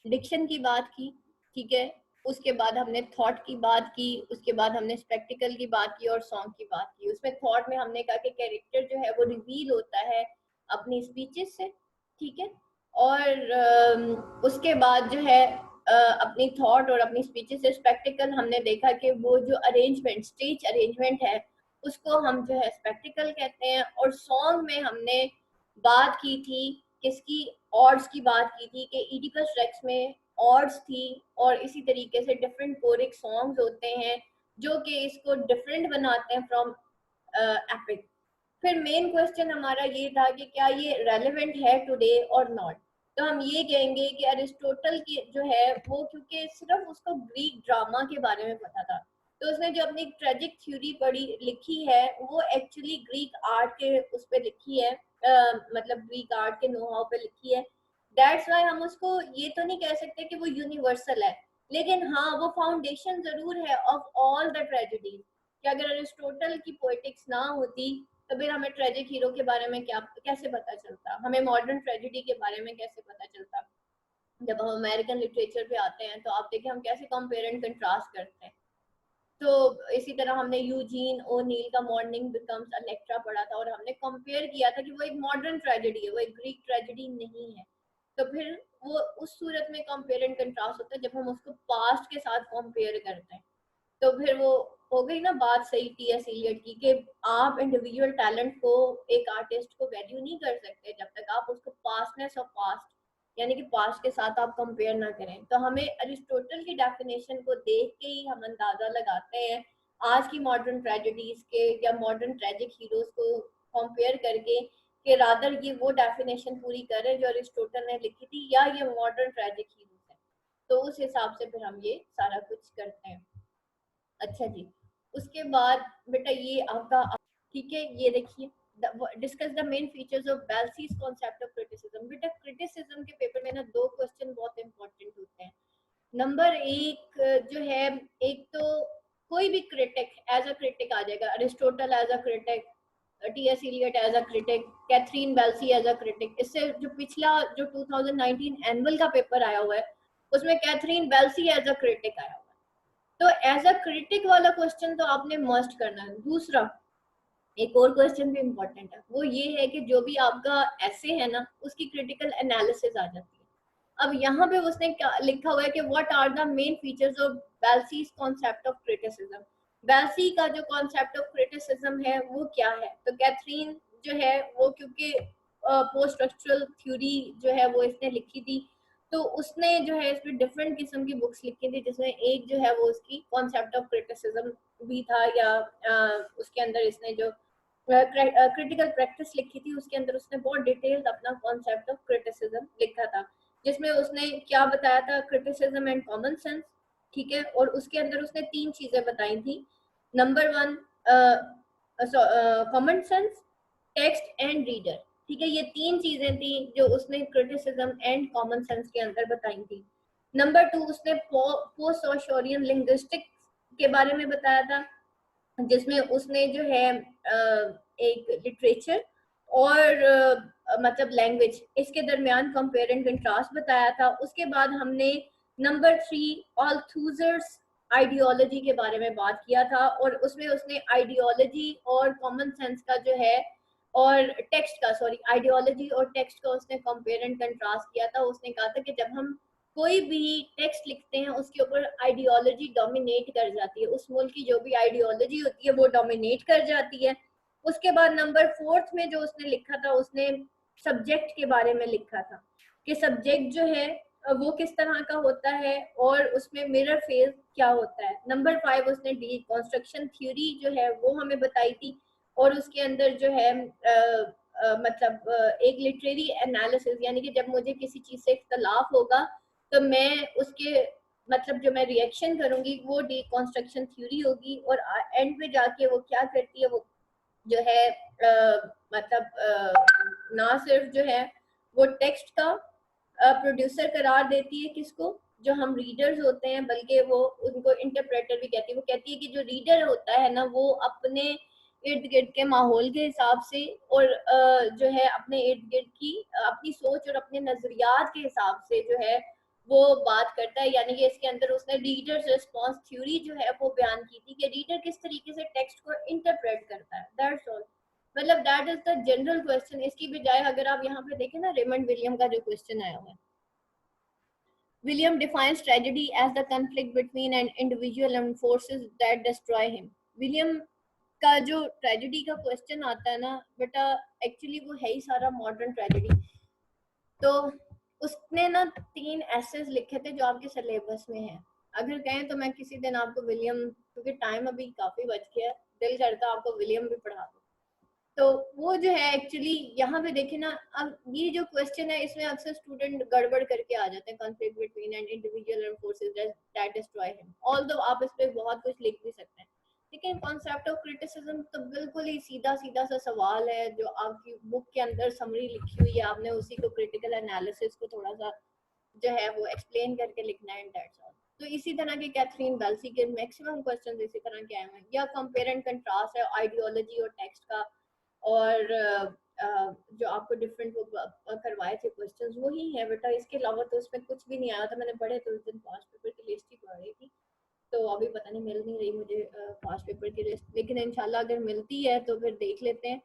Dickson की बात की, ठीक है, उसके बाद हमने थॉट की बात की, उसके बाद हमने स्पेक्टिकल की बात की और सॉन्ग की बात की। उसमें थॉट में हमने कहा कि कैरेक्टर जो है वो रिवील होता है अपनी स्पीचेस से, ठीक है, और उसके बाद जो है अपनी थॉट और अपनी स्पीचेस से। स्पेक्टिकल हमने देखा कि वो जो अरेंजमेंट, स्टेज अरेंजमेंट है, उसको हम जो है स्पेक्टिकल कहते हैं। और सॉन्ग में हमने बात की थी किसकी, ऑड्स की बात की थी कि इडिपस रेक्स में ऑड्स थी, और इसी तरीके से डिफरेंट कोरिक सॉन्ग्स होते हैं जो कि इसको डिफरेंट बनाते हैं फ्रॉम एपिक। फिर मेन क्वेश्चन हमारा ये था कि क्या ये रेलेवेंट है टुडे और नॉट। तो हम ये कहेंगे कि अरिस्टोटल की जो है वो, क्योंकि सिर्फ उसको ग्रीक ड्रामा के बारे में पता था, तो उसने जो अपनी ट्रेजिक थ्योरी पढ़ी लिखी है वो एक्चुअली ग्रीक आर्ट के उस पर लिखी है, मतलब ग्रीक आर्ट के नो हाउ पे लिखी है। दैट्स वाई हम उसको ये तो नहीं कह सकते कि वो यूनिवर्सल है, लेकिन हाँ वो फाउंडेशन जरूर है ऑफ ऑल द ट्रेजेडीज। कि अगर अरिस्टोटल की पोएटिक्स ना होती तो फिर हमें ट्रेजिक हीरो के बारे में क्या कैसे पता चलता, हमें मॉडर्न ट्रेजेडी के बारे में कैसे पता चलता। जब हम अमेरिकन लिटरेचर पे आते हैं तो आप देखिए हम कैसे कंपेयर एंड कंट्रास्ट करते हैं। तो इसी तरह हमने यूजीन ओनील का मॉर्निंग बिकम्स अलेक्ट्रा पढ़ा था और हमने कंपेयर किया था कि वो एक मॉडर्न ट्रेजेडी है, वो एक ग्रीक ट्रेजेडी नहीं है। तो फिर वो उस सूरत में कंपेयर एंड कंट्रास्ट होता है जब हम उसको पास्ट के साथ कंपेयर करते हैं। तो फिर वो हो गई ना बात सही टीएस इलियट की कि आप इंडिविजुअल टैलेंट को, एक आर्टिस्ट को वैल्यू नहीं कर सकते जब तक आप उसको पास्टनेस ऑफ पास्ट, यानी कि पास्ट के साथ आप कंपेयर ना करें। तो हमें अरिस्टोटल की डेफिनेशन को देख के ही हम अंदाजा लगाते हैं आज की मॉडर्न ट्रेजेडीज के या मॉडर्न ट्रेजिक हीरोज को कंपेयर करके कि रादर ये वो डेफिनेशन पूरी करें जो अरिस्टोटल ने लिखी थी या ये मॉडर्न ट्रेजिक हीरोज है। तो उस हिसाब से फिर हम ये सारा कुछ करते हैं। अच्छा जी, उसके बाद बेटा ये आपका, ठीक है, ये देखिए discuss the main features of Belsey's concept of criticism. बेटा क्रिटिसिज्म के पेपर में ना दो क्वेश्चन बहुत इंपॉर्टेंट होते हैं। नंबर एक जो है, एक तो कोई भी क्रिटिक एज अ क्रिटिक आ जाएगा, Aristotle as a critic, TS Eliot as a critic, Catherine Belsey as a critic. इससे जो पिछला जो 2019 एनुअल का पेपर आया हुआ है उसमें Catherine Belsey as a critic आया हुआ है। तो एज अ क्रिटिक वाला क्वेश्चन तो आपने मस्ट करना है। दूसरा एक और क्वेश्चन भी इम्पोर्टेंट है, वो ये है कि जो भी आपका ऐसे है ना उसकी क्रिटिकल एनालिसिस आ जाती है। अब यहाँ पे उसने क्या लिखा हुआ है कि what are the main features of Belsey's concept of criticism. Belsey का जो कॉन्सेप्ट ऑफ क्रिटिसिज्म है वो क्या है। तो कैथरीन जो है वो, क्योंकि पोस्ट स्ट्रक्चरल थ्योरी जो है वो इसने लिखी थी, तो उसने जो है इसमें डिफरेंट किस्म की बुक्स लिखी थी, जिसमें एक जो है वो उसकी कॉन्सेप्ट ऑफ क्रिटिसिज्म भी था, या उसके अंदर इसने जो क्रिटिकल प्रैक्टिस लिखी थी उसके अंदर उसने बहुत डिटेल्ड अपना कॉन्सेप्ट ऑफ क्रिटिसिज्म लिखा था, जिसमें उसने क्या बताया था, क्रिटिसिज्म एंड कॉमन सेंस, ठीक है। और उसके अंदर उसने तीन चीजें बताई थी। Number one common sense, text and reader, ठीक है, ये तीन चीजें थी जो उसने क्रिटिसिज्म एंड कॉमन सेंस के अंदर बताई थी। नंबर टू उसने पोस्ट सोशियोरियन लिंग्विस्टिक्स के बारे में बताया था, जिसमें उसने जो है एक लिटरेचर और मतलब लैंग्वेज इसके दरमियान कंपेयर एंड कंट्रास्ट बताया था। उसके बाद हमने नंबर थ्री ऑल्थूजर्स आइडियोलॉजी के बारे में बात किया था, और उसमें उसने आइडियोलॉजी और कॉमन सेंस का जो है और टेक्स्ट का, सॉरी, आइडियोलॉजी और टेक्स्ट का उसने कंपेयर एंड कंट्रास्ट किया था। उसने कहा था कि जब हम कोई भी टेक्स्ट लिखते हैं उसके ऊपर आइडियोलॉजी डोमिनेट कर जाती है, उस मुल्क की जो भी आइडियोलॉजी होती है वो डोमिनेट कर जाती है। उसके बाद नंबर फोर्थ में जो उसने लिखा था, उसने सब्जेक्ट के बारे में लिखा था कि सब्जेक्ट जो है वो किस तरह का होता है और उसमें मिरर फेज क्या होता है। नंबर फाइव उसने डिकंस्ट्रक्शन थ्योरी जो है वो हमें बताई थी, और उसके अंदर जो है मतलब एक लिटरेरी एनालिसिस, यानी कि जब मुझे किसी चीज से इख्तलाफ होगा तो मैं उसके मतलब जो मैं रिएक्शन करूंगी वो डिकंस्ट्रक्शन थ्योरी होगी, और एंड पे जाके वो क्या करती है, वो जो है मतलब ना सिर्फ जो है वो टेक्स्ट का प्रोड्यूसर करार देती है किसको, जो हम रीडर्स होते हैं, बल्कि वो उनको इंटरप्रेटर भी कहती है। वो कहती है कि जो रीडर होता है ना वो अपने इर्द गिर्द के माहौल के हिसाब से और जो है अपने इर्द गिर्द की अपनी सोच और अपने नजरियात के हिसाब से जो है वो बात करता है, यानी कि इसके अंदर उसने रीडर्स रिस्पॉन्स थ्योरी जो है वो बयान की थी कि रीडर किस तरीके से टेक्स्ट को इंटरप्रेट करता है, दैट्स ऑल। मतलब that is the general question. इसकी बजाय अगर आप यहाँ पे देखें ना, रेमंड विलियम का जो क्वेश्चन आया हुआ है, William defines tragedy as the conflict between an individual and forces that destroy him. William का जो ट्रेजेडी का क्वेश्चन आता है ना बेटा, एक्चुअली वो है ही सारा मॉडर्न ट्रेजेडी। तो उसने ना 3 एसेस लिखे थे जो आपके सिलेबस में है। अगर कहें तो मैं किसी दिन आपको विलियम, क्योंकि टाइम अभी काफी बच गया है, दिल करता आपको विलियम भी पढ़ा दूं। तो वो जो है एक्चुअली यहाँ पे देखे ना, अब ये जो क्वेश्चन है इसमें अक्सर स्टूडेंट गड़बड़ करके आ जाते हैं, conflict between an individual and forces that destroy him. Although आप इस पे बहुत कुछ लिख भी सकते हैं, लेकिन कॉन्सेप्ट ऑफ क्रिटिसिज्म तो बिल्कुल ही सीधा सीधा सा सवाल है जो आपकी बुक के अंदर समरी लिखी हुई है, आपने उसी को क्रिटिकल एनालिसिस को थोड़ा सा जो है वो एक्सप्लेन करके लिखना है, दैट्स ऑल। तो इसी तरह के कैथरीन बेल्सी के मैक्सिमम क्वेश्चंस इसी तरह के आए हैं, या कंपेयर एंड कंट्रास्ट है आइडियोलॉजी और टेक्स्ट का। और जो आपको डिफरेंट वो करवाए थे क्वेश्चंस वही है बेटा, इसके अलावा तो उसमें कुछ भी नहीं आया था। मैंने पढ़े तो उस दिन पास्ट पेपर की लिस्ट ही पढ़ रही थी, तो अभी पता नहीं मिल नहीं रही मुझे पास्ट पेपर की लिस्ट, लेकिन इंशाल्लाह अगर मिलती है तो फिर देख लेते हैं।